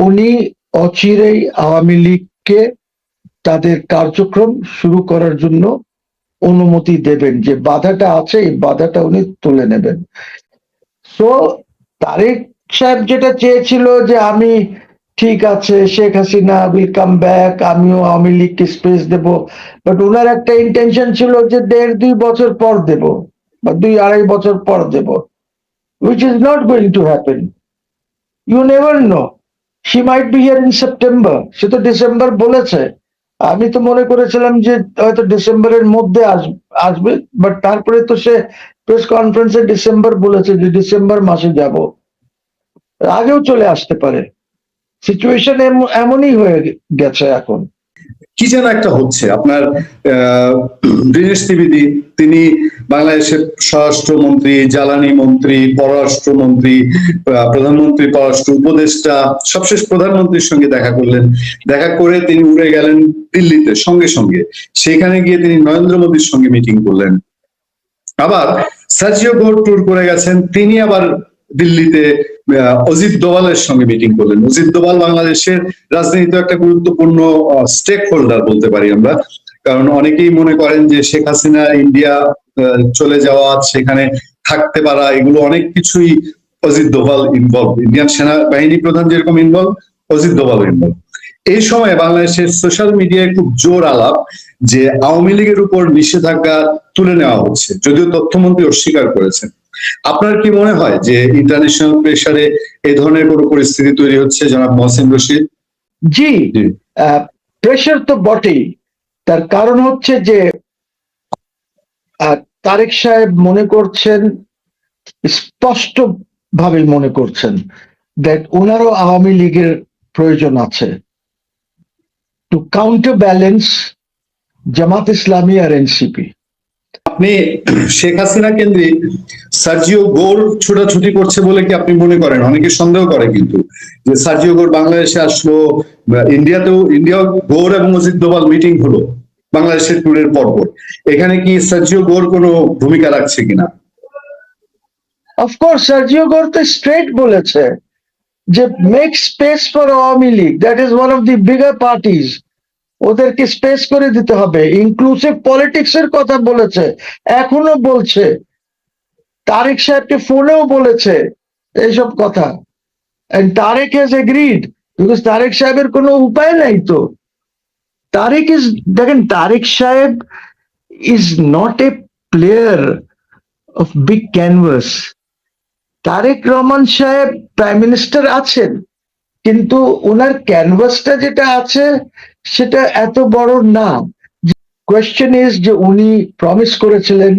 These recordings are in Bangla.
উনি অচিরেই আওয়ামী লীগকে তাদের কার্যক্রম শুরু করার জন্য অনুমতি দেবেন, যে বাধাটা আছে এই বাধাটা উনি তুলে নেবেন। সো তারেক সাহেব যেটা চেয়েছিল যে আমি ঠিক আছে Sheikh Hasina will come back, আমিও আওয়ামী লীগকে স্পেস দেব, বাট ওনার একটা ইন্টেনশন ছিল যে 1.5-2 বছর পর দেব বা 2-2.5 বছর পর দেব, which is not going to happen. You never know, she might be here in September. সে তো ডিসেম্বর বলেছে, আমি তো মনে করেছিলাম যে হয়তো ডিসেম্বরের মধ্যে আসবে, বাট তারপরে তো সে প্রেস কনফারেন্সে ডিসেম্বর বলেছে যে ডিসেম্বর মাসে যাব, আগেও চলে আসতে পারে। সিচুয়েশন এমনই হয়ে গেছে এখন। কি যেন একটা হচ্ছে আপনার দীনেশ ত্রিবেদী, তিনি বাংলাদেশের স্বরাষ্ট্রমন্ত্রী, জ্বালানি মন্ত্রী, পররাষ্ট্রমন্ত্রী, প্রধানমন্ত্রী, পররাষ্ট্র উপদেষ্টা, সবশেষ প্রধানমন্ত্রীর সঙ্গে দেখা করলেন। দেখা করে তিনি উড়ে গেলেন দিল্লিতে সঙ্গে সঙ্গে, সেখানে গিয়ে তিনি নরেন্দ্র মোদীর সঙ্গে মিটিং করলেন। আবার সার্জিও গোর ট্যুর করে গেছেন, তিনি আবার দিল্লিতে অজিত দোভালের সঙ্গে মিটিং করলেন। অজিত দোভাল বাংলাদেশের রাজনীতিতে একটা গুরুত্বপূর্ণ স্টেক হোল্ডার বলতে পারি আমরা, কারণ অনেকেই মনে করেন যে শেখ হাসিনা ইন্ডিয়া চলে যাওয়া, সেখানে থাকতে পারা, এগুলো অনেক কিছুই অজিত দোভাল ইনভলভ। ইন্ডিয়ান সেনাবাহিনী প্রধান যেরকম ইনভলভ, অজিত দোভাল ইনভলভ। এই সময় বাংলাদেশের সোশ্যাল মিডিয়ায় খুব জোর আলাপ যে আওয়ামী লীগের উপর নিষেধাজ্ঞা তুলে নেওয়া হচ্ছে, যদিও তথ্যমন্ত্রী অস্বীকার করেছেন। আপনার কি মনে হয় যে ইন্টারন্যাশনাল প্রেসারে এই ধরনের কোনো পরিস্থিতি তৈরি হচ্ছে, জনাব মহসিন রশিদ? জি, প্রেসার তো বটেই। তার কারণ হচ্ছে যে তারেক সাহেব মনে করছেন, স্পষ্ট ভাবে মনে করছেন দ্যাট ওনারও আওয়ামী লীগের প্রয়োজন আছে two counter balance Jamaat Islami আর এনসিপি। আপনি শেখ হাসিনা কেন্দ্রিক সার্জিও গোর ছোটাছুটি করছে বলে কি আপনি মনে করেন? অনেকে সন্দেহ করে কিন্তু যে সার্জিও গোর বাংলাদেশে আসলো, ইন্ডিয়া গোর এবং অজিত দোভাল মিটিং হলো বাংলাদেশের ট্যুরের পরপর, এখানে কি সার্জিও গোর কোনো ভূমিকা রাখছে কিনা? অফকোর্স সার্জিও গোর তো স্ট্রেট বলেছে যে make space for Awami League, that is one of the bigger parties, ওদেরকে স্পেস করে দিতে হবে। ইনক্লুসিভ পলিটিক্স এর কথা বলেছে, এখনো বলছে, তারেক সাহেবকে ফোনেও বলেছে এইসব কথা, and Tarek has agreed, because Tarek সাহেবের কোনো উপায় নাই তো। তারেক ইজ, দেখেন Tarek Saheb is not a player of big canvas. Tarek Rahman Saheb prime minister আছেন, কিন্তু ওনার ক্যানভাসটা যেটা আছে সেটা এত বড় না। কোয়েশ্চেন ইজ যে উনি প্রমিস করেছিলেন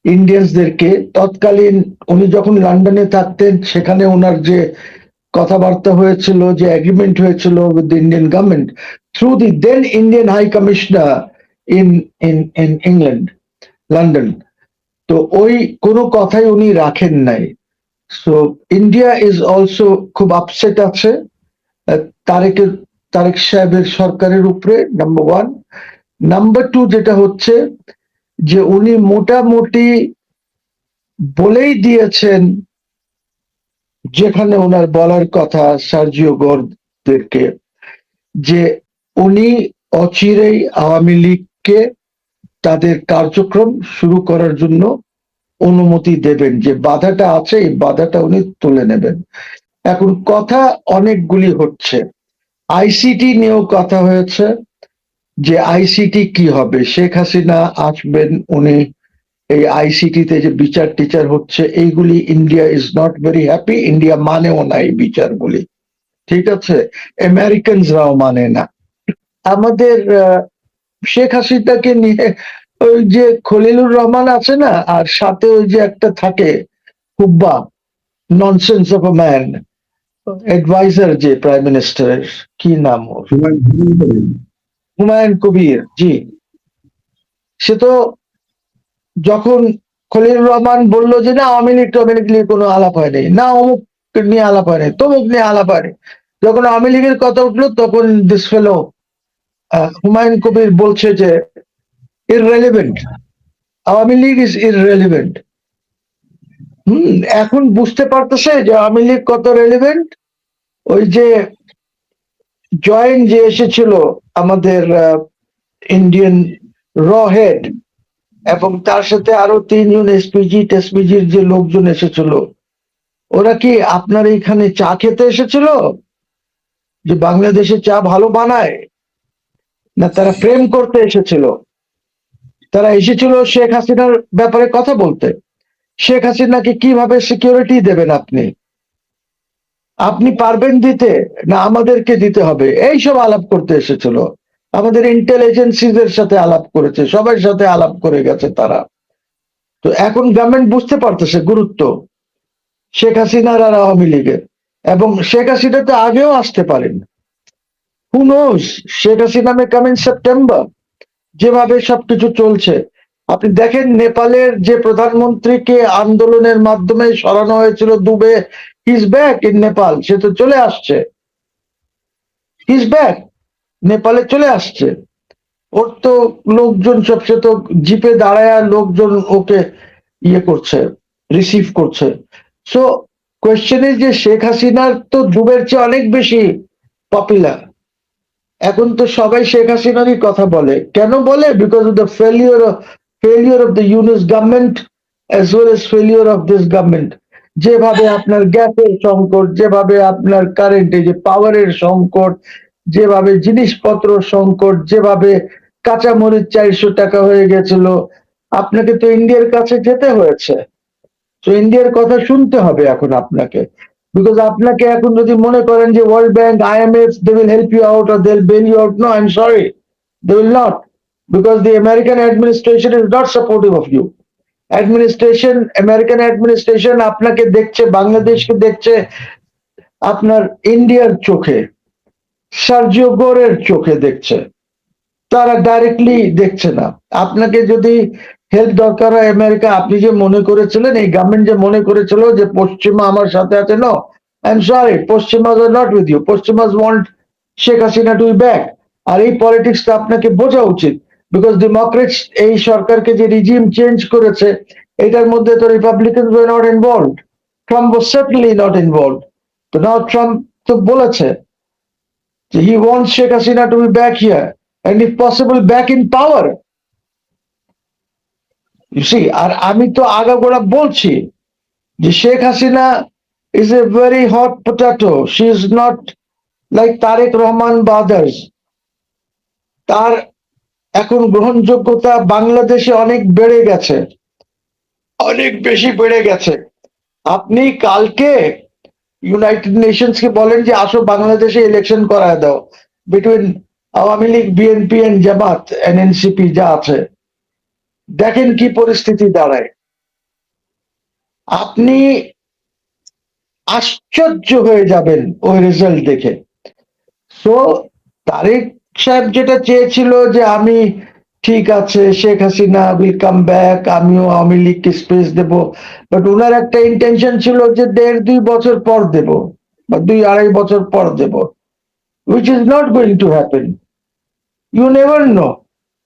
ইন্ডিয়ানসদেরকে, তৎকালীন উনি যখন লন্ডনে থাকতেন সেখানে ওনার যে কথাবার্তা হয়েছিল, যে এগ্রিমেন্ট হয়েছিল with the Indian government through the then Indian high commissioner in in in England, London, তো ওই কোনো কথাই উনি রাখেন নাই। সো ইন্ডিয়া ইজ অলসো খুব আপসেট আছে তারেক সাহেবের সরকারের উপরে, নাম্বার ওয়ান। নাম্বার টু যেটা হচ্ছে যে উনি মোটামুটি বলেই দিয়েছেন যেখানে ওনার বলার কথা সার্জিও গোরদেরকে, যে উনি অচিরেই আওয়ামী লীগকে তাদের কার্যক্রম শুরু করার জন্য অনুমতি দেবেন, যে বাধাটা আছে এই বাধাটা উনি তুলে নেবেন। এখন কথা অনেকগুলি হচ্ছে, আইসিটি নিয়েও কথা হয়েছে যে আইসিটি কি হবে, শেখ হাসিনা আসবেন, উনি এই আইসিটিতে যে বিচার টিচার হচ্ছে এইগুলি, India is not very happy, India মানেও না এই বিচারগুলি, ঠিক আছে, আমেরিকানসরাও মানে না। আমাদের শেখ হাসিনাকে নিয়ে ওই যে খলিলুর রহমান আছে না, আর সাথে ওই যে একটা থাকে হুব্বা, nonsense of a man, adviser যে প্রাইম মিনিস্টারের, কি নাম ওর, হুমায়ুন কবির, জি। সে তো যখন খলিলুর রহমান বলল যে না আওয়ামী লীগ নিয়ে কোনো আলাপ হয়নি, না অমুক নিয়ে আলাপ হয়নি, তমুক নিয়ে আলাপ হয়নি, যখন আওয়ামী লীগের কথা উঠলো তখন দিস ফেলো হুমায়ুন কবির বলছে যে ইররেলিভেন্ট, আওয়ামী লীগ ইজ ইররেলিভেন্ট। এখন বুঝতে পারতেছে যে আওয়ামী লীগ কত রেলিভেন্ট। ওই যে জয়েন যে এসেছিল আমাদের ইন্ডিয়ান র হেড, এবং তার সাথে আরো 3জন এসপিজি টেসপিজির যে লোকজন এসেছিল, ওরা কি আপনার এখানে চা খেতে এসেছিল যে বাংলাদেশে চা ভালো বানায়, না তারা প্রেম করতে এসেছিল? তারা এসেছিল শেখ হাসিনার ব্যাপারে কথা বলতে। শেখ হাসিনাকে কিভাবে সিকিউরিটি দেবেন আপনি? আপনি পারবেন দিতে, না আমাদেরকে দিতে হবে? এইসব আলাপ করতে এসেছিল। আমাদের ইন্টেলিজেন্সিদের সাথে আলাপ করেছে, সবার সাথে আলাপ করে গেছে তারা। তো এখন গভর্নমেন্ট বুঝতে পারতেছে গুরুত্ব শেখ হাসিনার আর আওয়ামী লীগের, এবং শেখ হাসিনা তো আগেও আসতে পারেন। Who knows, Sheikh Hasina may come in September. যেভাবে সবকিছু চলছে, আপনি দেখেন নেপালের যে প্রধানমন্ত্রীকে আন্দোলনের মাধ্যমে সরানো হয়েছিল Deuba, his back in Nepal. সে তো চলে আসছে, হিজ ব্যাক, নেপালে চলে আসছে। ওর তো লোকজন সব, সে তো জিপে দাঁড়ায় লোকজন ওকে ইয়ে করছে, রিসিভ করছে। সো কোয়েশ্চেন ইজ যে শেখ হাসিনার তো দুবের চেয়ে অনেক বেশি পপুলার। এখন তো সবাই শেখ হাসিনারই কথা বলে। কেন বলে? Because of the failure of the Yunus government as well as failure of this government. যেভাবে আপনার গ্যাসের সংকট, যেভাবে আপনার কারেন্টে যে পাওয়ারের সংকট, যেভাবে জিনিসপত্র সংকট, যেভাবে কাঁচামরিচ 400 টাকা হয়ে গেছিল, আপনাকে তো ইন্ডিয়ার কাছে যেতে হয়েছে। তো ইন্ডিয়ার কথা শুনতে হবে এখন আপনাকে। বিকজ আপনাকে এখন যদি মনে করেন যে world bank, IMF, they will help you out or they will bail you out, no, I am sorry, they will not. Because the American administration is not supportive of you. American administration আপনাকে দেখছে, বাংলাদেশকে দেখছে আপনার ইন্ডিয়ার চোখে, সার্জিও গোরের চোখে দেখছে। তারা ডাইরেক্টলি দেখছে না। আপনাকে যদি হেল্প দরকার হয় আমেরিকা, আপনি যে মনে করেছিলেন, এই গভর্নমেন্ট যে মনে করেছিল যে পশ্চিমা আমার সাথে আছে, নো, আই এম সরি, পশ্চিমাস আর নট উইথ ইউ। পশ্চিমাস want Sheikh Hasina to be back. আর এই পলিটিক্সটা আপনাকে বোঝা উচিত। বিকজ ডেমোক্রেটস এই সরকারকে যে রিজিম চেঞ্জ করেছে, এটার মধ্যে তো Republican were not involved, Trump was certainly not involved. তো নাও ট্রাম্প তো বলেছে যে he wants Sheikh Hasina to be back here and if possible back in power. You see, আর আমি তো আগাগোড়া বলছি যে Sheikh Hasina is a very hot potato. She is not like Tarique Rahman বা others. তার এখন গ্রহণযোগ্যতা বাংলাদেশে অনেক বেড়ে গেছে, অনেক বেশি বেড়ে গেছে। আপনি কালকে ইউনাইটেড নেশনস কে বলেন যে আসো বাংলাদেশে ইলেকশন করায় দাও between Awami League, BNP and Jamaat and NCP যা আছে, দেখেন কি পরিস্থিতি দাঁড়ায়। আপনি আশ্চর্য হয়ে যাবেন ওই রেজাল্ট দেখে। সো তারেক সাহেব যেটা চেয়েছিল যে আমি, ঠিক আছে Sheikh Hasina will come back, আমিও আওয়ামী লীগকে স্পেস দেব, বাট ওনার একটা ইন্টেনশন ছিল যে 1.5-2 বছর পর দেব, বা 2-2.5 বছর পর দেব, which is not going to happen. You never know.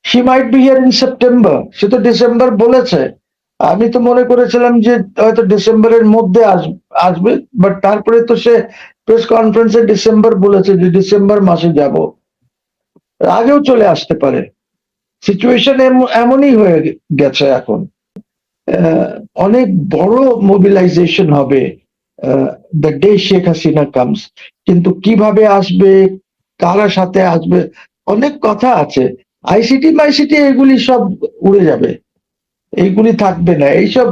She might be here in September. সে তো ডিসেম্বর বলেছে। আমি তো মনে করেছিলাম যে হয়তো ডিসেম্বরের মধ্যে আসবে, বাট তারপরে তো সে প্রেস কনফারেন্সে ডিসেম্বর বলেছে যে ডিসেম্বর মাসে যাব। আগেও চলে আসতে পারে। সিচুয়েশন এমনই হয়ে গেছে এখন। আহ, অনেক বড় মোবিলাইজেশন হবে the day Sheikh Hasina comes. কিন্তু কিভাবে আসবে, কারা সাথে আসবে, অনেক কথা আছে। আইসিটি মাইসিটি এগুলি সব উড়ে যাবে, এইগুলি থাকবে না। এইসব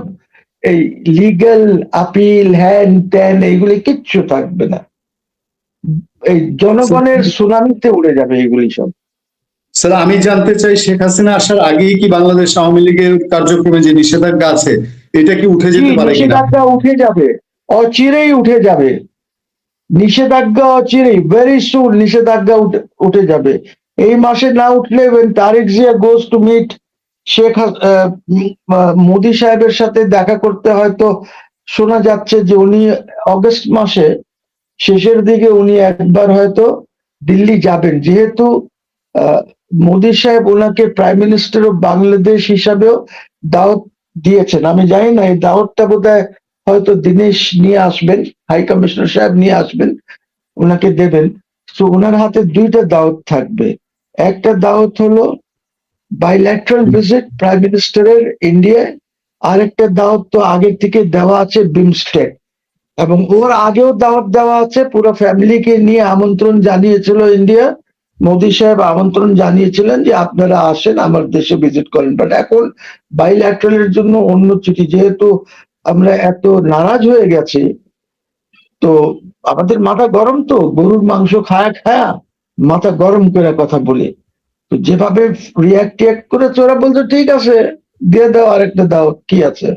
এই লিগ্যাল আপিল হ্যান ত্যান এইগুলি কিচ্ছু থাকবে না। এই জনগণের সুনামিতে উড়ে যাবে এইগুলি সব। স্যার, আমি জানতে চাই শেখ হাসিনা আসার আগেই কি বাংলাদেশ আওয়ামী লীগের কার্যক্রমে যে নিষেধাজ্ঞা আছে এটা কি উঠে যেতে পারে কিনা? নিষেধাজ্ঞা উঠে যাবে, অচিরেই উঠে যাবে। নিষেধাজ্ঞা অচিরেই, ভেরি সুন নিষেধাজ্ঞা উঠে যাবে। এই মাসে না উঠলে when Tarique Zia goes to meet Modi সাহেবের সাথে দেখা করতে, হয়তো শোনা যাচ্ছে যে উনি অগস্ট মাসে শেষের দিকে উনি একবার হয়তো দিল্লি যাবেন। যেহেতু মোদি সাহেব ওনাকে প্রাইম মিনিস্টার অফ বাংলাদেশ হিসাবেও দাওয়াত দিয়েছেন। আমি জানি না এই দাওয়াতটা বোধহয় হয়তো দীনেশ নিয়ে আসবেন, হাই কমিশনার সাহেব নিয়ে আসবেন, ওনাকে দেবেন। তো ওনার হাতে দুইটা দাওয়াত থাকবে। একটা দাওয়াত হলো বাইল্যাটারাল ভিজিট প্রাইম মিনিস্টারের ইন্ডিয়ায়, আরেকটা দাওয়াত তো আগের থেকে দেওয়া আছে বিমস্টেক, এবং ওর আগেও দাওয়াত দেওয়া আছে, পুরো ফ্যামিলিকে নিয়ে আমন্ত্রণ জানিয়েছিল ইন্ডিয়া। মোদি সাহেব আমন্ত্রণ জানিয়েছিলেন যে আপনারা আসেন আমার দেশে ভিজিট করেন। বাট এখন বাইল্যাটারালের জন্য অন্য চিঠি, যেহেতু আমরা এত নারাজ হয়ে গেছি, তো আমাদের মাথা গরম, তো গরুর মাংস খায়া খায়া মাথা গরম করে কথা বলি। তো যেভাবে রিয়াক্ট করেছে, ওরা বলছে ঠিক আছে দিয়ে দাও, আরেকটা দাও, কি আছে,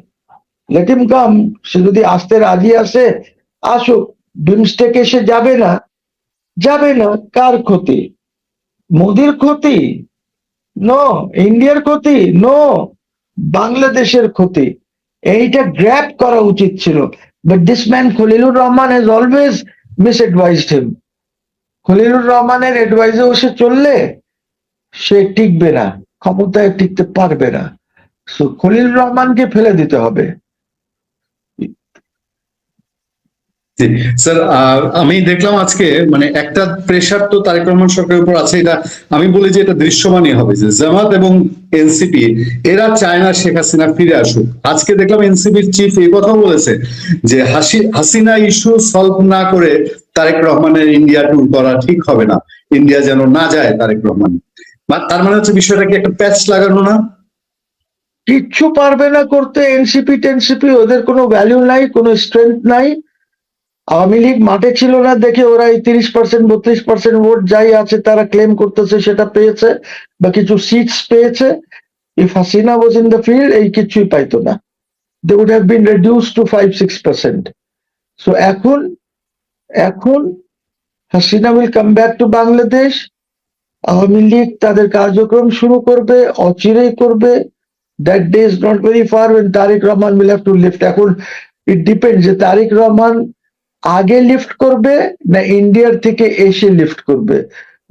লেট হিম কাম। সে যদি আসতে রাজি আসে আসুক, বিমস্টেক এসে যাবে না, যাবে না, কার ক্ষতি? মোদির ক্ষতি? নো। ইন্ডিয়ার ক্ষতি? নো। বাংলাদেশের ক্ষতি। এইটা গ্র্যাব করা উচিত ছিল। But this man Khalilur Rahman has always miss advised him. Khalilur রহমানের অ্যাডভাইসে সে চললে সে টিকবে না, ক্ষমতায় টিকতে পারবে না। সো খলিলুর রহমানকে ফেলে দিতে হবে। জি স্যার, আমি দেখলাম আজকে মানে একটা প্রেশার তো তারেক রহমান সরকারের উপর আছে, এটা আমি বলি যে এটা দৃশ্যমানই হবে যে জামাত এবং এনসিপি এরা চায় না শেখ হাসিনা ফিরে আসুক। আজকে দেখলাম এনসিপির চিফ এই কথাও বলেছে যে হাসিনা ইস্যু সলভ না করে তারেক রহমানের ইন্ডিয়া ট্যুর করা ঠিক হবে না, ইন্ডিয়া যেন না যায় তারেক রহমান। তার মানে হচ্ছে বিষয়টা কি একটা প্যাচ লাগানো না? কিচ্ছু পারবে না করতে। এনসিপি টেনসিপি ওদের কোনো ভ্যালু নাই, কোনো স্ট্রেংথ নাই। আওয়ামী লীগ মাঠে ছিল না দেখে ওরা এই 30% 32% ভোট যাই আছে তারা ক্লেম করতেছে সেটা পেয়েছে, বা কিছু সিটস পেয়েছে। If Hasina was in the field এই কিছুই পাইতো না। They would have been reduced to 5-6%। So এখন এখন Hasina will come back to Bangladesh. Awami League তাদের কার্যক্রম শুরু করবে, অচিরেই করবে। That day is not very far when Tarek Rahman will have to lift। এখন ইট ডিপেন্ড যে তারেক রহমান আগে লিফট করবে না ইন্ডিয়ার থেকে এসে লিফট করবে।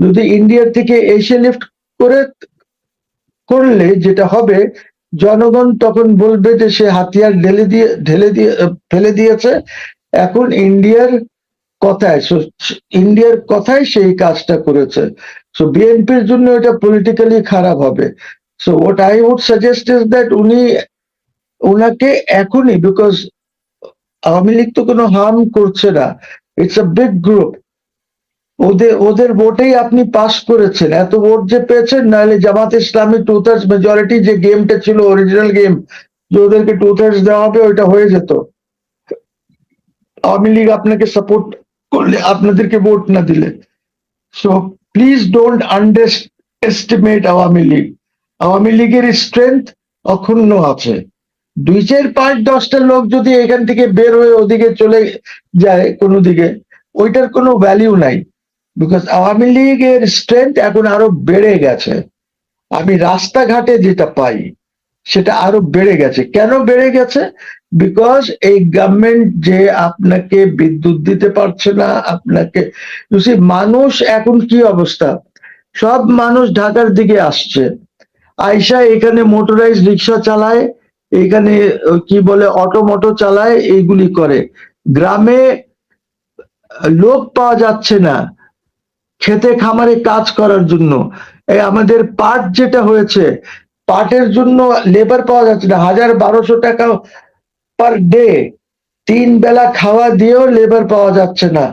যদি ইন্ডিয়ার থেকে এসে লিফট করে করলে যেটা হবে, জনগণ তখন বলবে যে সে হাতিয়ার ঢেলে দিয়ে ফেলে দিয়েছে। এখন ইন্ডিয়ার কথায় সেই কাজটা করেছে। সো বিএনপির জন্য এটা পলিটিক্যালি খারাপ হবে। So what I would suggest is that উনাকে এখনই, বিকজ আওয়ামী লীগ তো কোনো হার্ম করছে না, ইটস আ বিগ গ্রুপ। ওদের ভোটেই আপনি পাস করেছেন, এত ভোট যে পেয়েছেন, নাহলে জামাত ইসলামী 2/3 মেজরিটি যে গেমটা ছিল অরিজিনাল গেম, যে ওদেরকে 2/3 দেওয়া হবে, ওইটা হয়ে যেত। আওয়ামী লীগ আপনাকে সাপোর্ট করলে, আপনাদেরকে ভোট না দিলে। So please don't under estimate Awami League. Awami লীগের স্ট্রেংথ অক্ষুণ্ণ আছে। 2-4-5-10টা লোক যদি এখান থেকে বের হয়ে ওদিকে চলে যায় কোনো দিকে, ওইটার কোনো ভ্যালিউ নাই। বিকজ আওয়ামী লীগের স্ট্রেংথ এখন আরো বেড়ে গেছে। আমি রাস্তাঘাটে যেটা পাই সেটা আরো বেড়ে গেছে। কেন বেড়ে গেছে? বিকজ এই গভর্নমেন্ট যে আপনাকে বিদ্যুৎ দিতে পারছে না, আপনাকে মানুষ এখন কি অবস্থা, সব মানুষ ঢাকার দিকে আসছে, আইসা এখানে মোটরাইজ রিক্সা চালায়, এখানে কি বলে অটো চালায়, এইগুলি করে। গ্রামে লোক পাওয়া যাচ্ছে না খেতে খামারে কাজ করার জন্য। এই আমাদের পাট যেটা হয়েছে, পাটের জন্য লেবার পাওয়া যাচ্ছে না। 1000-1200 টাকা পার ডে, 3 বেলা খাওয়া দিয়েও লেবার পাওয়া যাচ্ছে না।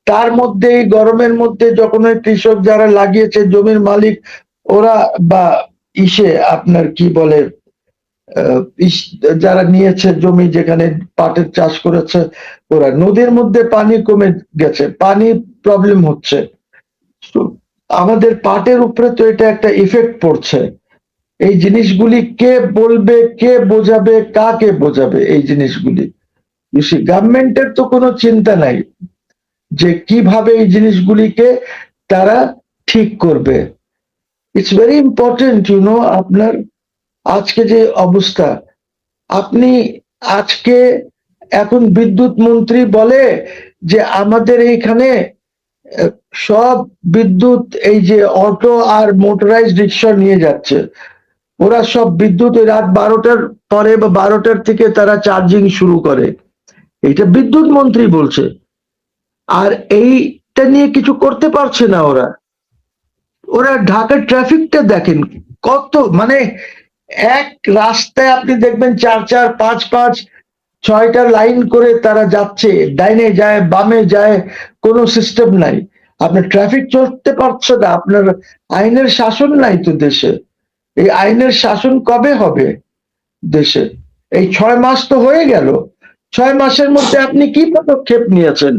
তার মধ্যে এই গরমের মধ্যে যখন ওই কৃষক যারা লাগিয়েছে, জমির মালিক ওরা, বা আপনার কি বলে যারা নিয়েছে জমি যেখানে পাটের চাষ করেছে, ওরা নদীর মধ্যে পানি কমে গেছে, পানি প্রবলেম হচ্ছে। তো আমাদের পাটের উপরে তো এটা একটা ইফেক্ট পড়ছে। এই জিনিসগুলি কে বলবে, কে বোঝাবে, কাকে বোঝাবে এই জিনিসগুলি? গভর্নমেন্টের তো কোনো চিন্তা নাই যে কিভাবে এই জিনিসগুলিকে তারা ঠিক করবে। ইটস ভেরি ইম্পর্টেন্ট আপনার আজকে যে অবস্থা, আপনি আজকে এখন বিদ্যুৎ মন্ত্রী বলে যে আমাদের এইখানে সব বিদ্যুৎ এই যে অটো আর মোটরাইজ রিক্সা নিয়ে যাচ্ছে, ওরা সব বিদ্যুৎ ওই রাত 12টার পরে বা 12টার থেকে তারা চার্জিং শুরু করে। এটা বিদ্যুৎ মন্ত্রী বলছে। আর এই ট্রাফিকটা নিয়ে কিছু করতে পারছে না ওরা। ওরা ঢাকার ট্রাফিকটা দেখেন, কত মানে এক রাস্তায় আপনি দেখবেন 4 4 5 5 6টা লাইন করে তারা যাচ্ছে, ডাইনে যায় বামে যায়, কোনো সিস্টেম নাই। আপনার ট্রাফিক চলতে পারছে না, আপনার আইনের শাসন নাই তো দেশে। এই আইনের শাসন কবে হবে দেশে? এই 6 মাস তো হয়ে গেল, 6 মাসের মধ্যে আপনি কি পদক্ষেপ নিয়েছেন?